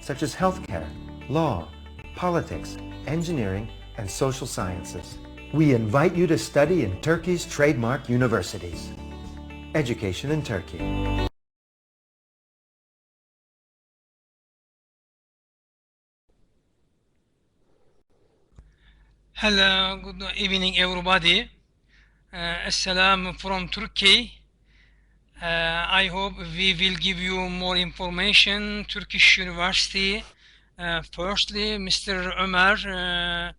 such as healthcare, law, politics, engineering, and social sciences. We invite you to study in Turkey's trademark universities. Education in Turkey. Hello, good evening everybody. Assalam from Turkey. I hope we will give you more information. Turkish University. Firstly, Mr. Ömer,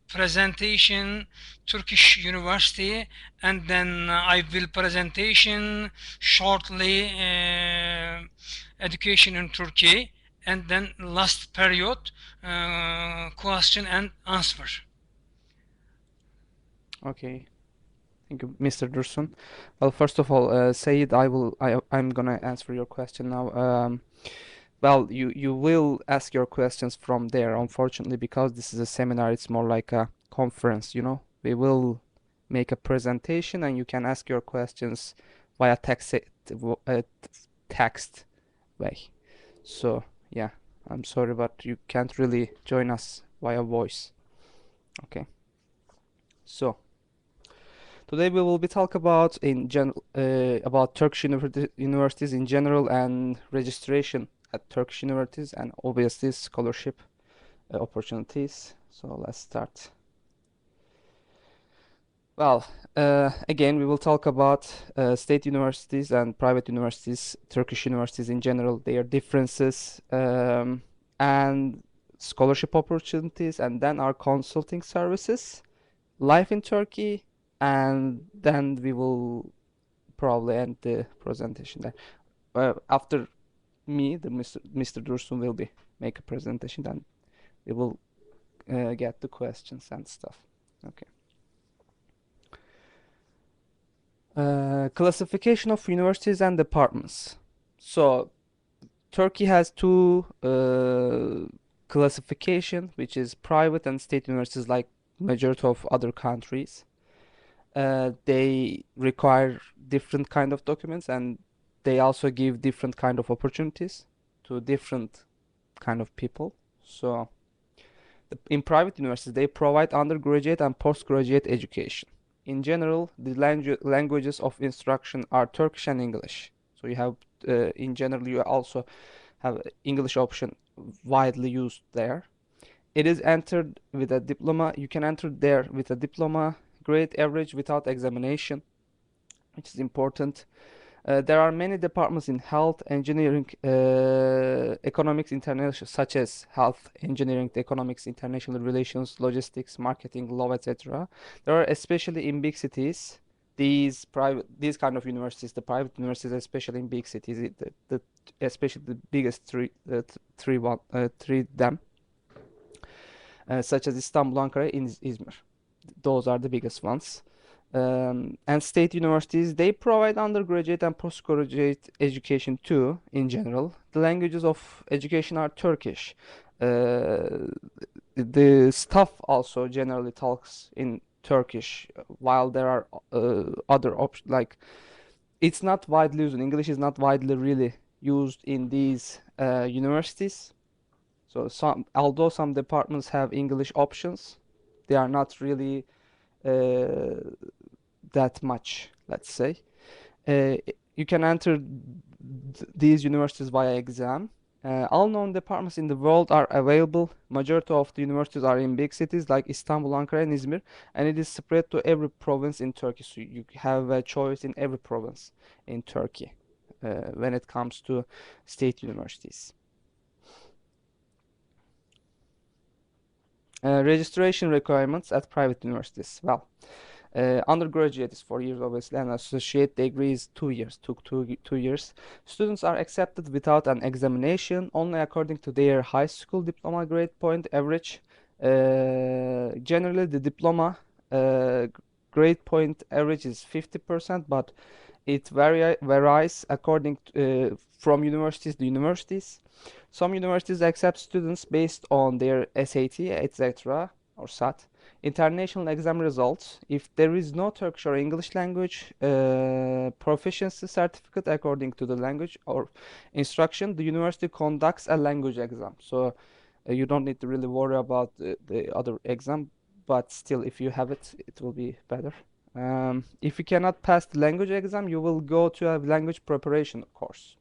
presentation Turkish University, and then I will presentation shortly education in Turkey, and then last period question and answer. Okay, thank you, Mr. Dursun. Well, first of all, Sayed, I'm gonna answer your question now. Well, you will ask your questions from there. Unfortunately, because this is a seminar, it's more like a conference, you know. We will make a presentation, and you can ask your questions via text way. So, yeah, I'm sorry, but you can't really join us via voice. Okay. So, today we will be talk about about Turkish universities in general and registration at Turkish universities and obviously scholarship opportunities. So let's start. Well, again, we will talk about state universities and private universities, Turkish universities in general, their differences, and scholarship opportunities, and then our consulting services, life in Turkey, and then we will probably end the presentation there. After me, the Mr. Dursun will be make a presentation, then we will get the questions and stuff. Okay. Classification of universities and departments. So Turkey has two classification, which is private and state universities, like majority of other countries. They require different kind of documents, and they also give different kind of opportunities to different kind of people. So in private universities, they provide undergraduate and postgraduate education. In general, the languages of instruction are Turkish and English. So you have, in general, you also have English option widely used there. It is entered with a diploma. You can enter there with a diploma, grade average without examination, which is important. There are many departments in health, engineering, economics, international, such as health, engineering, economics, international relations, logistics, marketing, law, etc. There are, especially in big cities, these kind of universities, the private universities, especially in big cities, especially the biggest three them, such as Istanbul, Ankara, and Izmir. Those are the biggest ones. And state universities, they provide undergraduate and postgraduate education too, in general. The languages of education are Turkish. The staff also generally talks in Turkish, while there are other options, like it's not widely used. English is not widely really used in these universities. So although some departments have English options, they are not really that much, let's say. You can enter these universities via exam. All known departments in the world are available. Majority of the universities are in big cities like Istanbul, Ankara, and Izmir, and it is spread to every province in Turkey. So you have a choice in every province in Turkey when it comes to state universities. Registration requirements at private universities. Well, undergraduate is 4 years, obviously, and associate degree is 2 years. Took 2 years. Students are accepted without an examination, only according to their high school diploma grade point average. Generally, the diploma grade point average is 50%, but it varies according to, from universities to universities. Some universities accept students based on their SAT, etc., or SAT. International exam results. If there is no Turkish or English language proficiency certificate according to the language or instruction, the university conducts a language exam. So you don't need to really worry about the other exam, but still, if you have it, it will be better. If you cannot pass the language exam, you will go to a language preparation course.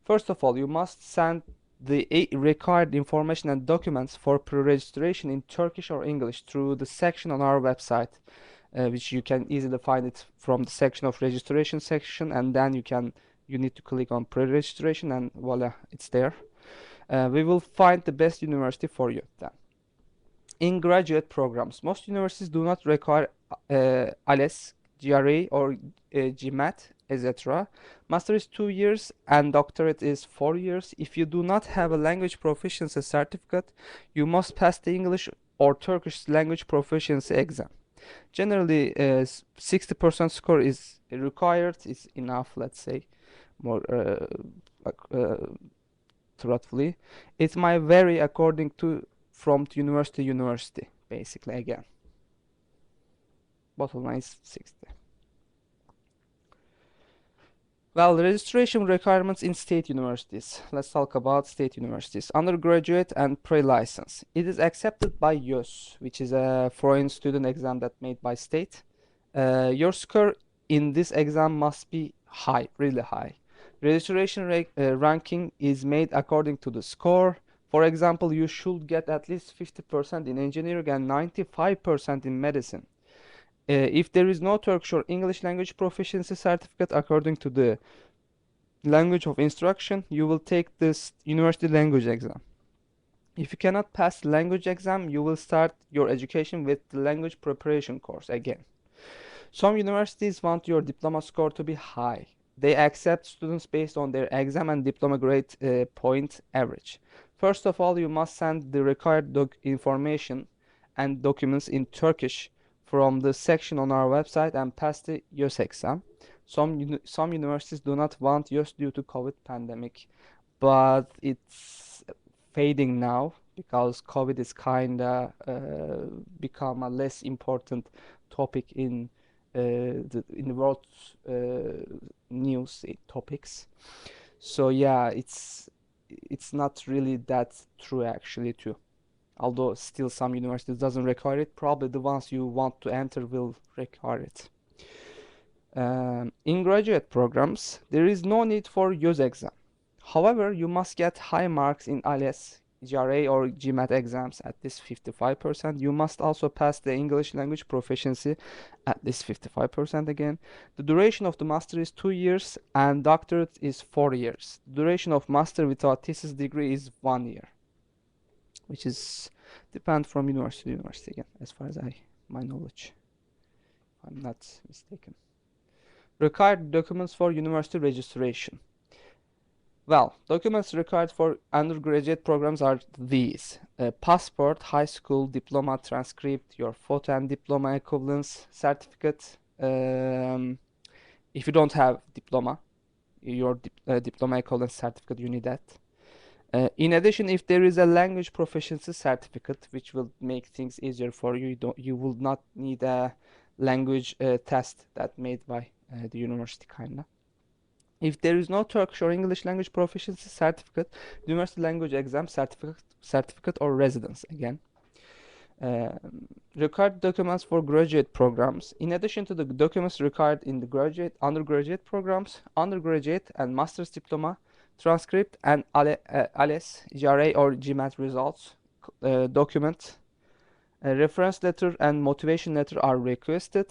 First of all, you must send the required information and documents for pre-registration in Turkish or English through the section on our website, which you can easily find it from the section of registration section, and then you need to click on pre-registration, and voila, it's there. We will find the best university for you then. In graduate programs, most universities do not require ALES, GRE, or GMAT, etc. Master is 2 years and doctorate is 4 years. If you do not have a language proficiency certificate, you must pass the English or Turkish language proficiency exam. Generally, 60% score is required, is enough, let's say, more truthfully. It might vary according to from university to university, basically, again. Bottom line is 60. Well, the registration requirements in state universities. Let's talk about state universities. Undergraduate and pre-license. It is accepted by YÖS, which is a foreign student exam that made by state. Your score in this exam must be high, really high. Registration ranking is made according to the score. For example, you should get at least 50% in engineering and 95% in medicine. If there is no Turkish or English language proficiency certificate according to the language of instruction, you will take this university language exam. If you cannot pass the language exam, you will start your education with the language preparation course again. Some universities want your diploma score to be high. They accept students based on their exam and diploma grade point average. First of all, you must send the required information and documents in Turkish from the section on our website and pass the YÖS exam. Some universities do not want YÖS due to COVID pandemic, but it's fading now because COVID is kinda become a less important topic in the world news topics. So yeah, it's not really that true actually too. Although still some universities doesn't require it, probably the ones you want to enter will require it. In graduate programs, there is no need for YÖS exam. However, you must get high marks in ALES, GRE or GMAT exams at least 55%. You must also pass the English language proficiency at least 55% again. The duration of the master is 2 years and doctorate is 4 years. The duration of master without thesis degree is 1 year, which is depend from university to university again, as far as my knowledge, if I'm not mistaken. Required documents for university registration. Well, documents required for undergraduate programs are these: passport, high school diploma transcript, your photo and diploma equivalence certificate. If you don't have diploma, your diploma equivalence certificate, you need that. In addition, if there is a language proficiency certificate, which will make things easier for you, you will not need a language test that made by the university kinda. If there is no Turkish or English language proficiency certificate, the university language exam certificate or residence again. Required documents for graduate programs. In addition to the documents required in the undergraduate programs, undergraduate and master's diploma, transcript and ALES, GRE or GMAT results document. A reference letter and motivation letter are requested,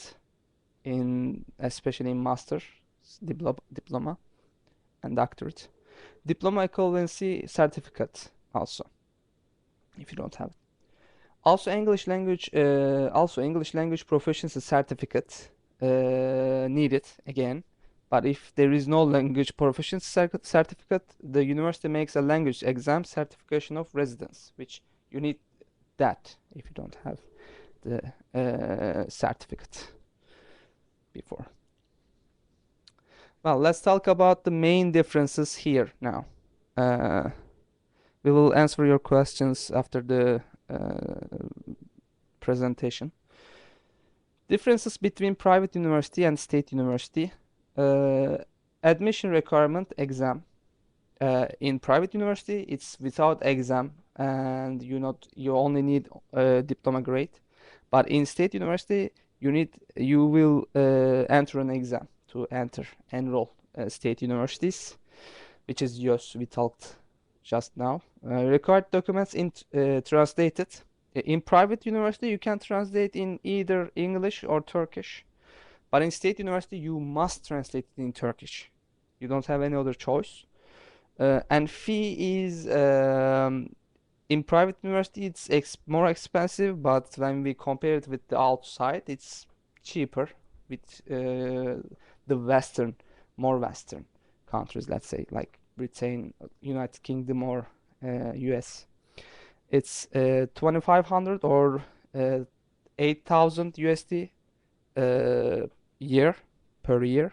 especially in master's diploma and doctorate. Diploma equivalency certificate also, if you don't have it. Also English language proficiency certificate needed again. But if there is no language proficiency certificate, the university makes a language exam certification of residence, which you need that if you don't have the certificate before. Well, let's talk about the main differences here now. We will answer your questions after the presentation. Differences between private university and state university. Admission requirement exam. In private university, it's without exam, and you only need a diploma grade. But in state university, you will enter an exam to enroll state universities, which is YÖS we talked just now. Required documents translated. In private university, you can translate in either English or Turkish. But in state university, you must translate it in Turkish. You don't have any other choice. And fee is in private university, it's more expensive, but when we compare it with the outside, it's cheaper with the more Western countries, let's say, like Britain, United Kingdom, or US. It's 2,500 or 8,000 USD per year.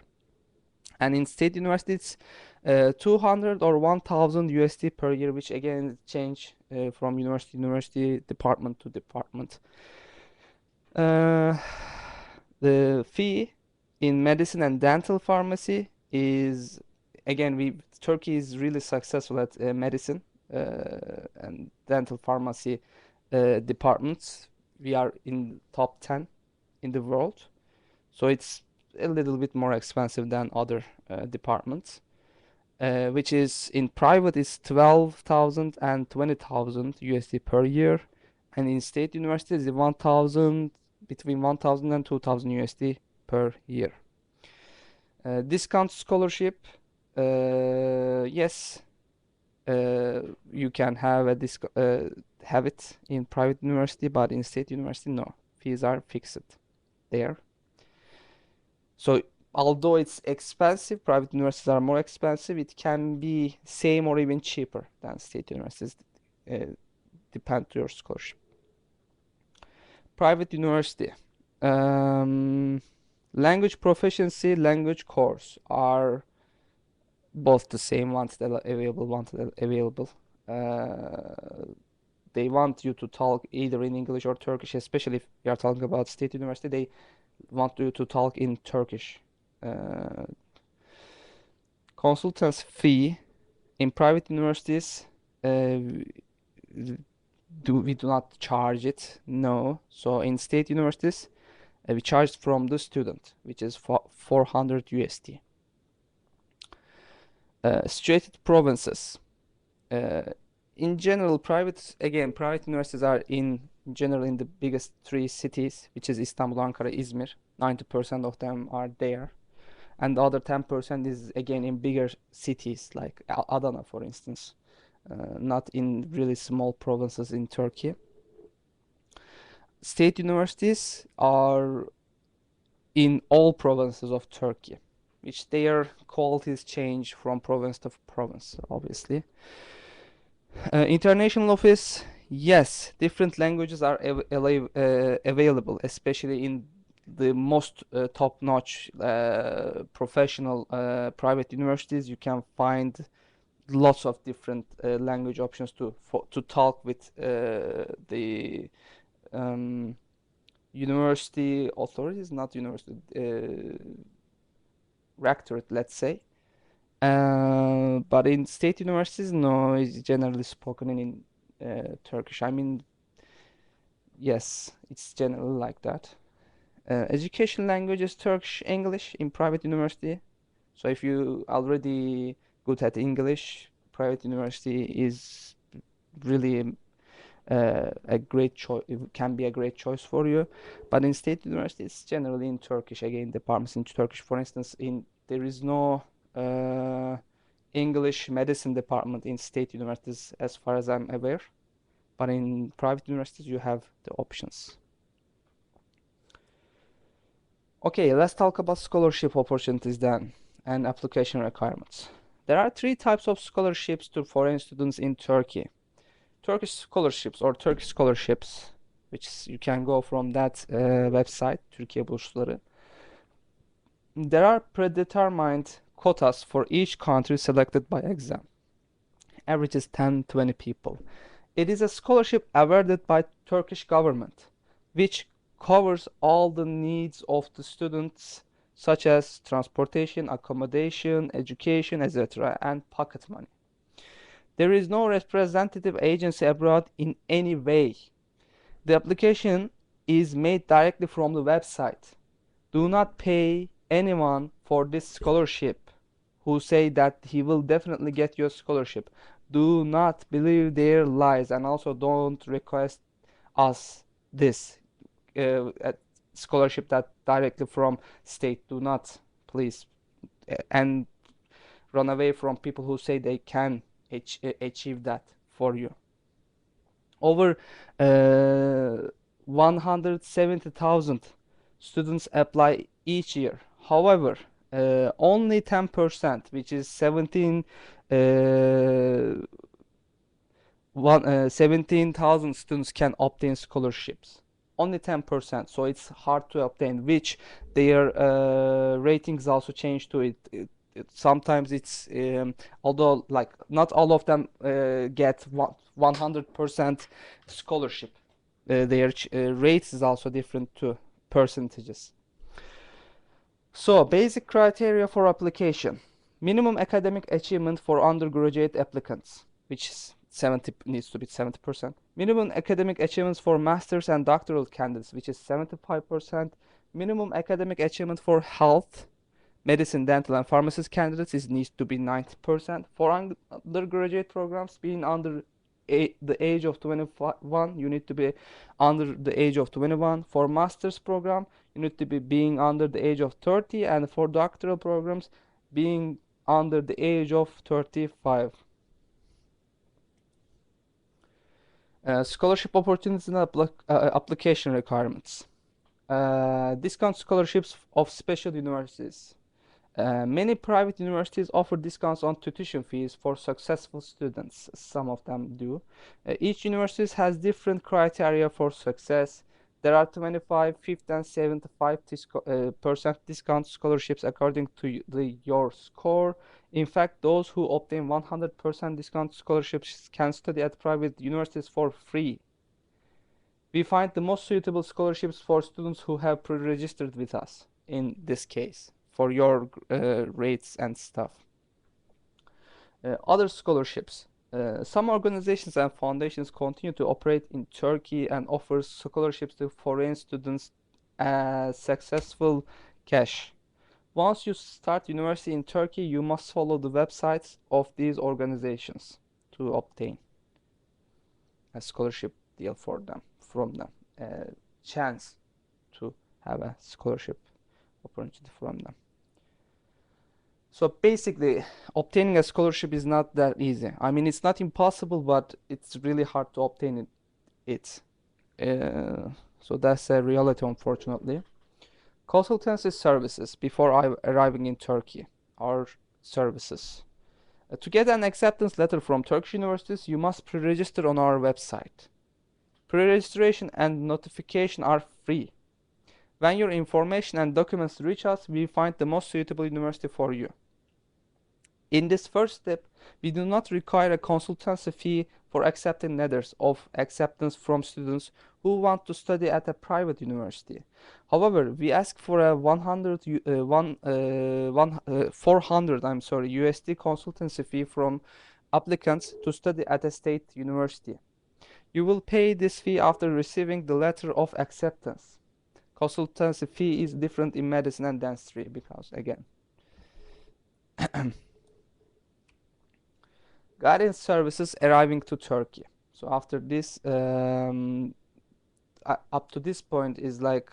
And in state university, it's 200 or 1,000 USD per year, which again change from university to university, department to department. The fee in medicine and dental pharmacy is, again, Turkey is really successful at medicine and dental pharmacy departments. We are in top 10 in the world, so it's a little bit more expensive than other departments, which is in private is 12,000 and 20,000 USD per year, and in state universities between 1,000 and 2,000 USD per year. Discount scholarship, yes, you can have it in private university, but in state university, no. Fees are fixed there. So although it's expensive, private universities are more expensive, it can be same or even cheaper than state universities, depend to your scholarship. Private university. Language proficiency, language course are both the same, wanted available. They want you to talk either in English or Turkish, especially if you are talking about state university, they want you to talk in Turkish. Consultants fee in private universities, we do not charge it, no. So in state universities, we charge from the student, which is 400 USD. Situated provinces. In general, private universities are in general in the biggest 3 cities, which is Istanbul, Ankara, Izmir. 90% of them are there, and the other 10% is again in bigger cities like Adana, for instance, not in really small provinces in Turkey. State universities are in all provinces of Turkey, which their qualities change from province to province, obviously. International office, yes, different languages are available, especially in the most top-notch professional private universities. You can find lots of different language options to talk with the university authorities, not university, rectorate, let's say. But in state universities, no, it's generally spoken in Turkish. I mean, yes, it's generally like that. Education language is Turkish, English in private university. So if you already good at English, private university is really a great choice. It can be a great choice for you. But in state university, it's generally in Turkish. Again, departments in Turkish. For instance, there is no English medicine department in state universities, as far as I'm aware. But in private universities, you have the options. Okay, let's talk about scholarship opportunities then and application requirements. There are 3 types of scholarships to foreign students in Turkey. Turkish scholarships or Turkish scholarships, which you can go from that website, Türkiye Bursları. There are predetermined quotas for each country selected by exam. Average is 10-20 people. It is a scholarship awarded by Turkish government which covers all the needs of the students, such as transportation, accommodation, education, etc., and pocket money. There is no representative agency abroad in any way. The application is made directly from the website. Do not pay anyone for this scholarship who say that he will definitely get your scholarship. Do not believe their lies, and also don't request us this scholarship that directly from state. Do not, please, and run away from people who say they can achieve that for you. Over 170,000 students apply each year. However, only 10%, which is 17,000 students can obtain scholarships. Only 10%, so it's hard to obtain, which their ratings also change to it. Sometimes it's although like not all of them get 100% scholarship. Their rates is also different too, percentages. So basic criteria for application: minimum academic achievement for undergraduate applicants, which is needs to be 70%. Minimum academic achievements for masters and doctoral candidates, which is 75%. Minimum academic achievement for health, medicine, dental, and pharmacist candidates needs to be 90%. For undergraduate programs, being under the age of 21, you need to be under the age of 21. For master's program, you need to be being under the age of 30, and for doctoral programs, being under the age of 35. Scholarship opportunities and application requirements. Discount scholarships of special universities. Many private universities offer discounts on tuition fees for successful students. Some of them do. Each university has different criteria for success. There are 25, 50, and 75% discount scholarships according to your score. In fact, those who obtain 100% discount scholarships can study at private universities for free. We find the most suitable scholarships for students who have pre-registered with us in this case, for your rates and stuff. Other scholarships. Some organizations and foundations continue to operate in Turkey and offer scholarships to foreign students as successful cash. Once you start university in Turkey, you must follow the websites of these organizations to obtain a scholarship deal from them, a chance to have a scholarship opportunity from them. So basically, obtaining a scholarship is not that easy. I mean, it's not impossible, but it's really hard to obtain it. So that's a reality, unfortunately. Consultancy services before arriving in Turkey. Our services. To get an acceptance letter from Turkish universities, you must pre-register on our website. Pre-registration and notification are free. When your information and documents reach us, we find the most suitable university for you. In this first step, we do not require a consultancy fee for accepting letters of acceptance from students who want to study at a private university. However, we ask for a 400 USD consultancy fee from applicants to study at a state university. You will pay this fee after receiving the letter of acceptance. Consultancy fee is different in medicine and dentistry because, again, guidance services arriving to Turkey. So after this, up to this point is like,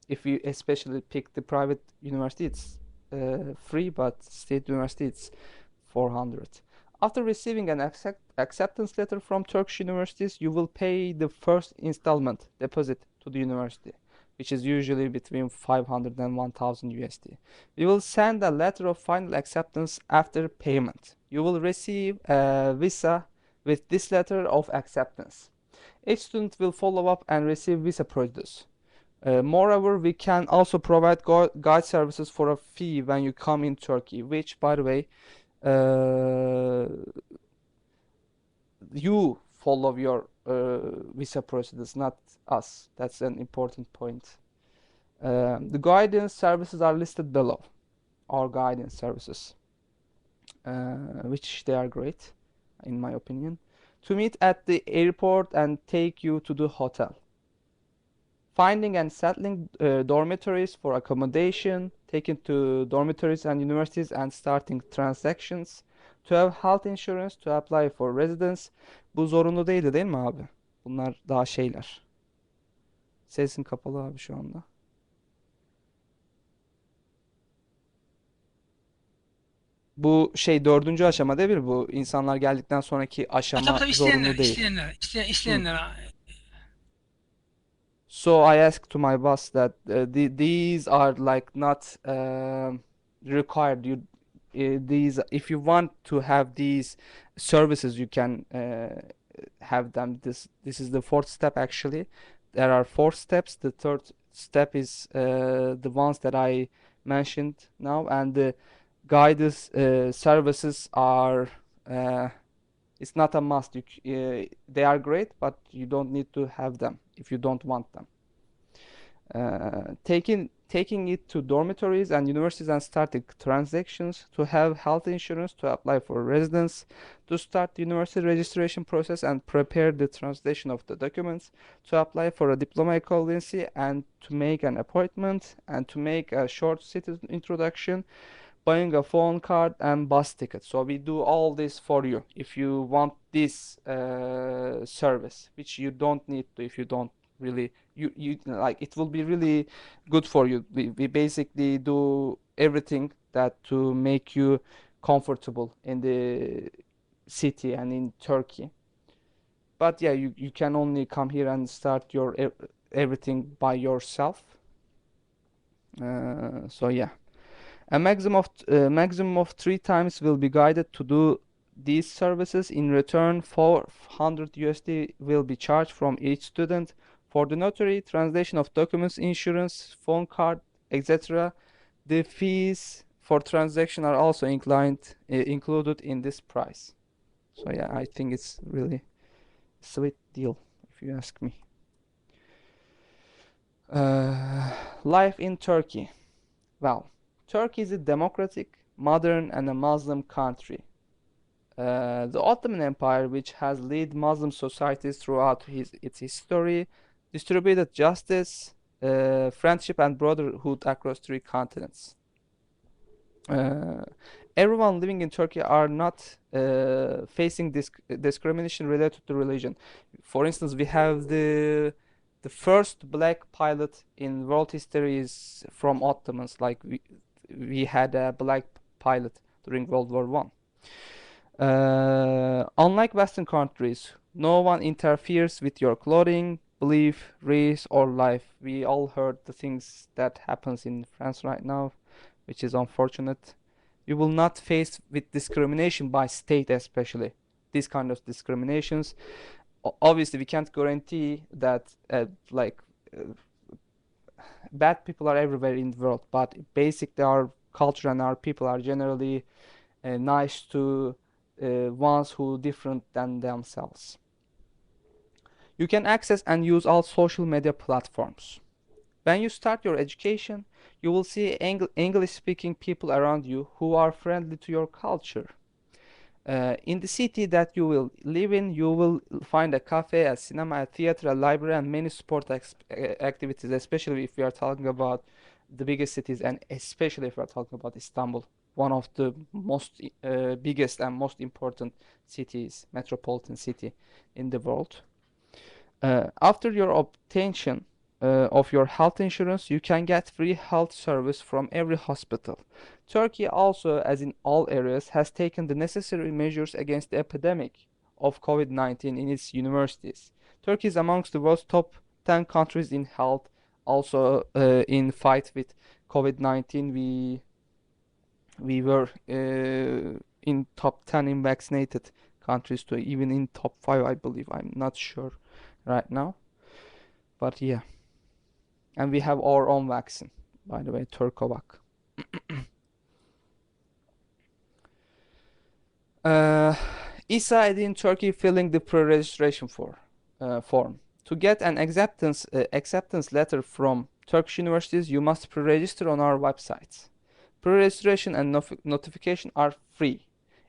if you especially pick the private university, it's free, but state university, it's 400. After receiving an acceptance letter from Turkish universities, you will pay the first installment deposit to the university, which is usually between 500 and 1000 USD. We will send a letter of final acceptance after payment. You will receive a visa with this letter of acceptance. Each student will follow up and receive visa procedures. Moreover, we can also provide guide services for a fee when you come in Turkey, which, by the way, you follow your visa procedures, not us. That's an important point. The guidance services are listed below. Our guidance services, which they are great, in my opinion. To meet at the airport and take you to the hotel. Finding and settling dormitories for accommodation, taken to dormitories and universities and starting transactions, to have health insurance, to apply for residence. Bu zorunlu değildi değil mi abi? Bunlar daha şeyler. Sesin kapalı abi şu anda. Bu şey dördüncü aşama değil mi? Bu insanlar geldikten sonraki Tabii aşama tabii zorunlu isteyenler, değil. isteyenler, Hı. isteyenler. So I asked to my boss that these are like not required. These, if you want to have these services, you can have them. This is the fourth step actually. There are four steps. The third step is the ones that I mentioned now, and the guidance services are. It's not a must. They are great, but you don't need to have them if you don't want them. Taking it to dormitories and universities and starting transactions, to have health insurance, to apply for residence, to start the university registration process and prepare the translation of the documents, to apply for a diploma equivalency and to make an appointment and to make a short citizen introduction, buying a phone card and bus ticket. So we do all this for you if you want this service, which you don't need to if you don't really you like. It will be really good for you. We basically do everything that to make you comfortable in the city and in Turkey. But yeah, you can only come here and start your everything by yourself. So yeah. A maximum of 3 times will be guided to do these services. In return, 400 USD will be charged from each student for the notary, translation of documents, insurance, phone card, etc. The fees for transaction are also included in this price. So yeah, I think it's really a sweet deal, if you ask me. Life in Turkey. Well, Turkey is a democratic, modern, and a Muslim country. The Ottoman Empire, which has led Muslim societies throughout its history, distributed justice, friendship, and brotherhood across 3 continents. Everyone living in Turkey are not facing discrimination related to religion. For instance, we have the first black pilot in world history is from Ottomans. Like we had a black pilot during World War One. Unlike Western countries, no one interferes with your clothing, belief, race, or life. We all heard the things that happens in France right now, which is unfortunate. You will not face with discrimination by state, especially these kind of discriminations. Obviously, we can't guarantee that bad people are everywhere in the world, but basically our culture and our people are generally nice to ones who different than themselves. You can access and use all social media platforms. When you start your education, you will see English-speaking people around you who are friendly to your culture. In the city that you will live in, you will find a cafe, a cinema, a theater, a library, and many sport activities, especially if we are talking about the biggest cities, and especially if we are talking about Istanbul, one of the most biggest and most important cities, metropolitan city in the world. After your obtention of your health insurance, you can get free health service from every hospital. Turkey also, as in all areas, has taken the necessary measures against the epidemic of COVID-19 in its universities. Turkey is amongst the world's top 10 countries in health. Also, in fight with COVID-19, we were in top 10 in vaccinated countries, to even in top 5, I believe. I'm not sure right now, but yeah. And we have our own vaccine, by the way, Turkovac. ISA ID in Turkey filling the pre-registration form. form. To get an acceptance letter from Turkish universities, you must pre-register on our website. Pre-registration and notification are free.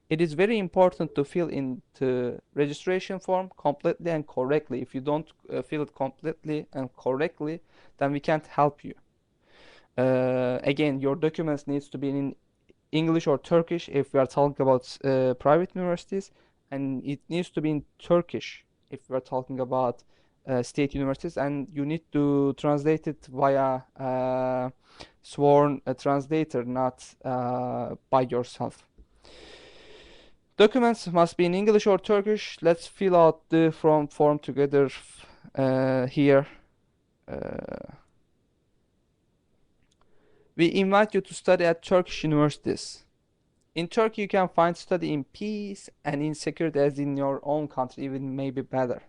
It is very important to fill in the registration form completely and correctly. If you don't fill it completely and correctly, then we can't help you. Again, your documents needs to be in English or Turkish if we are talking about private universities, and it needs to be in Turkish if we are talking about state universities, and you need to translate it via sworn translator, not by yourself. Documents must be in English or Turkish. Let's fill out the form together here. We invite you to study at Turkish universities. In Turkey, you can find study in peace and in security as in your own country, even maybe better.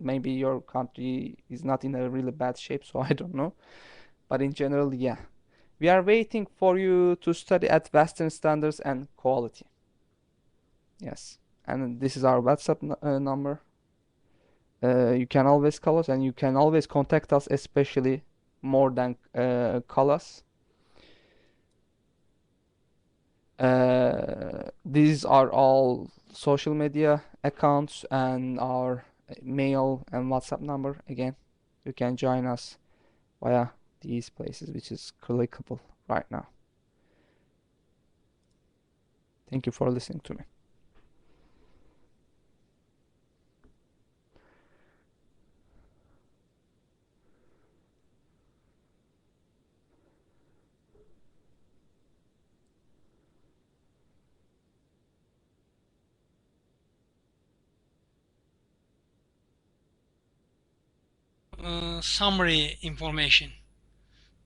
Maybe your country is not in a really bad shape, so I don't know. But in general, yeah. We are waiting for you to study at Western standards and quality. Yes. And this is our WhatsApp number. You can always call us, and you can always contact us, especially more than call us. These are all social media accounts and our mail and WhatsApp number. Again, you can join us via these places, which is clickable right now. Thank you for listening to me. Summary information,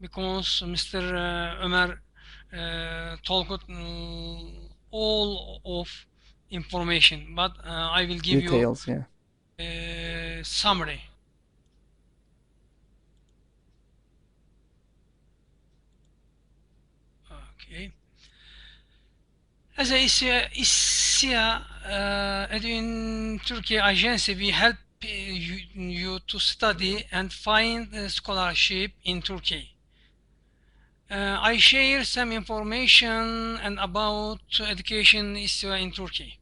because Mr. Ömer told all of information, but I will give Details, you summary. Okay. As a İSSİA in Turkey agency, we help you to study and find a scholarship in Turkey. I share some information and about education İSSİA in Turkey.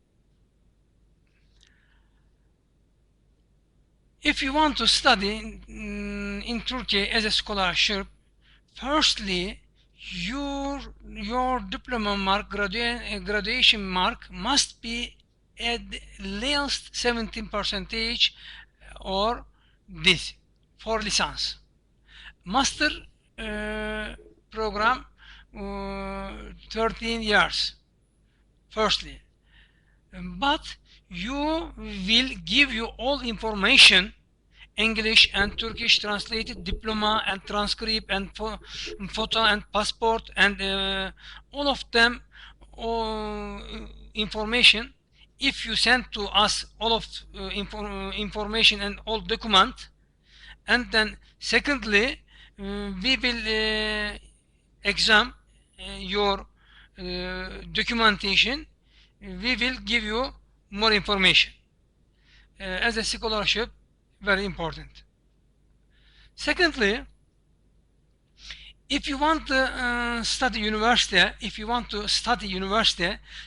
If you want to study in Turkey as a scholarship, firstly, your diploma mark, graduation mark must be at least 17% or this for license. Master program 13 years firstly, but you will give you all information, English and Turkish translated diploma and transcript and photo and passport and all of them information. If you send to us all of information and all document, and then secondly we will examine your documentation. We will give you more information as a scholarship. Very important. Secondly, if you want to study university,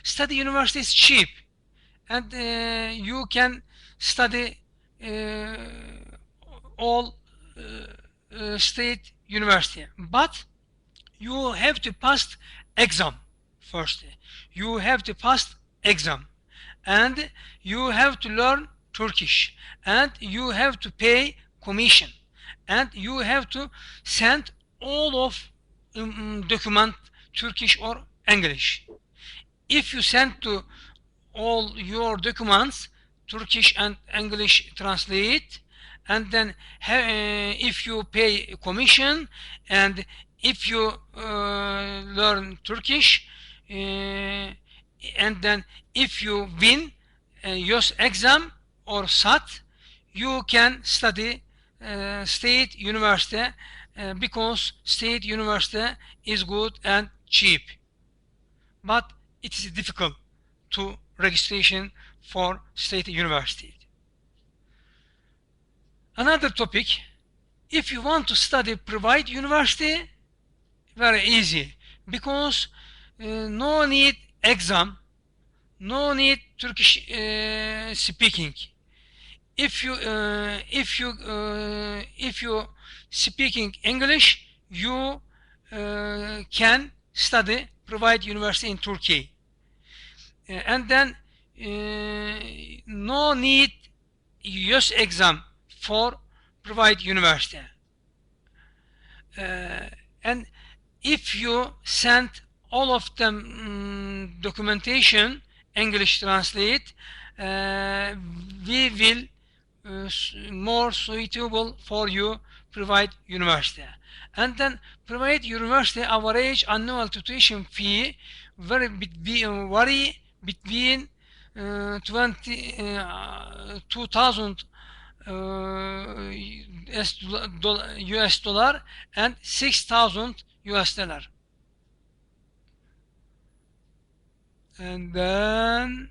study university is cheap, and you can study all state university, but you have to pass exam first. You have to pass exam, and you have to learn Turkish, and you have to pay commission, and you have to send all of document Turkish or English. If you send to all your documents Turkish and English translate, and then if you pay commission, and if you learn Turkish, and then if you win YÖS exam or SAT, you can study state university because state university is good and cheap, but it is difficult to registration for state university. Another topic, if you want to study private university, very easy, because no need exam, no need Turkish speaking. If you speaking English, you can study private university in Turkey. And then no need YÖS exam for private university. And if you send all of them documentation, English translate, we will more suitable for you private university. And then private university average annual tuition fee vary between 2000 US dollar and 6,000 US dollar. And then,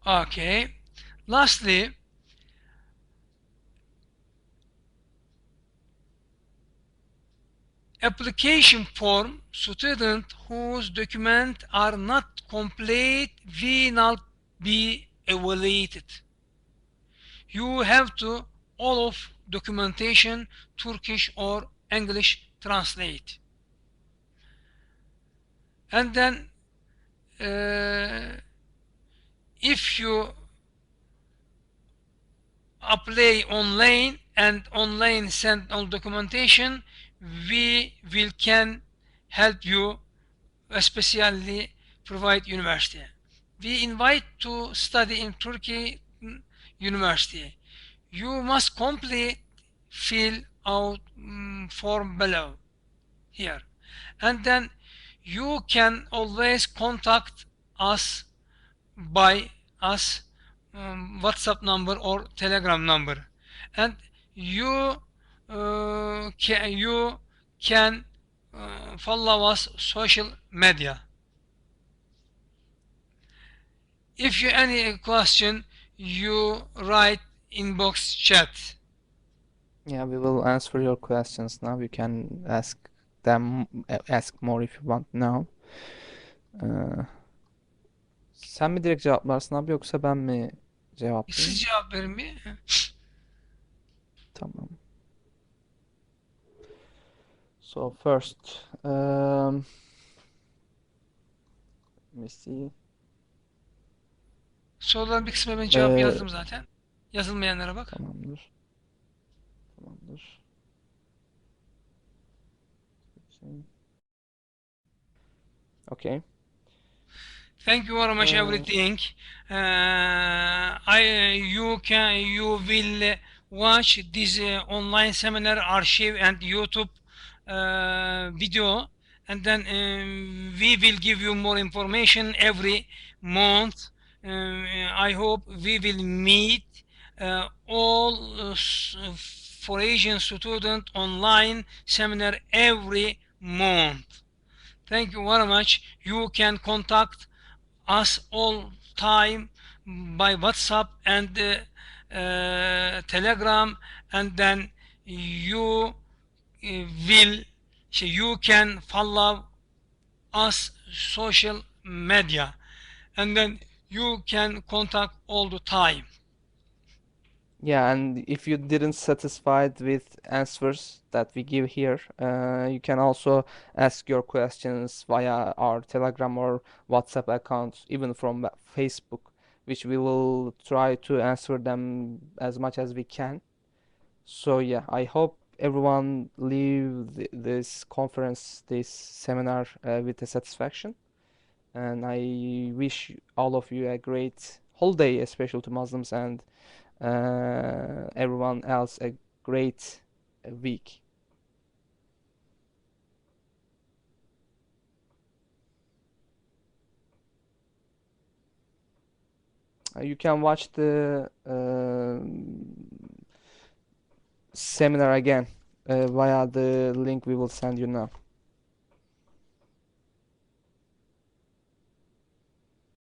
okay, lastly, application form, student whose documents are not complete will not be evaluated. You have to all of documentation Turkish or English translate. And then if you apply online and online send all documentation, we will can help you, especially provide university. We invite to study in Turkey university. You must complete fill out form below here, and then you can always contact us by us WhatsApp number or Telegram number, and you can follow us social media. If you any question, you write inbox chat. Yeah, we will answer your questions now. You can ask more if you want now. Sen mi direkt cevaplarsın abi yoksa ben mi cevaplayayım? Siz cevap verin bir. Tamam. So first, let me see. Soruların bir kısmına ben cevap yazdım zaten. Yazılmayanlara bak. Tamamdır. Tamamdır. Okay. Thank you very much everything. You will watch this online seminar archive and YouTube video, and then we will give you more information every month. I hope we will meet all for Asian student online seminar every month. Thank you very much. You can contact us all time by WhatsApp and Telegram, and then you can follow us social media, and then you can contact all the time. Yeah, and if you didn't satisfied with answers that we give here, you can also ask your questions via our Telegram or WhatsApp accounts, even from Facebook, which we will try to answer them as much as we can. So yeah, I hope everyone leave this conference, this seminar with a satisfaction. And I wish all of you a great holiday, especially to Muslims, and everyone else a great week. You can watch the seminar again via the link we will send you now.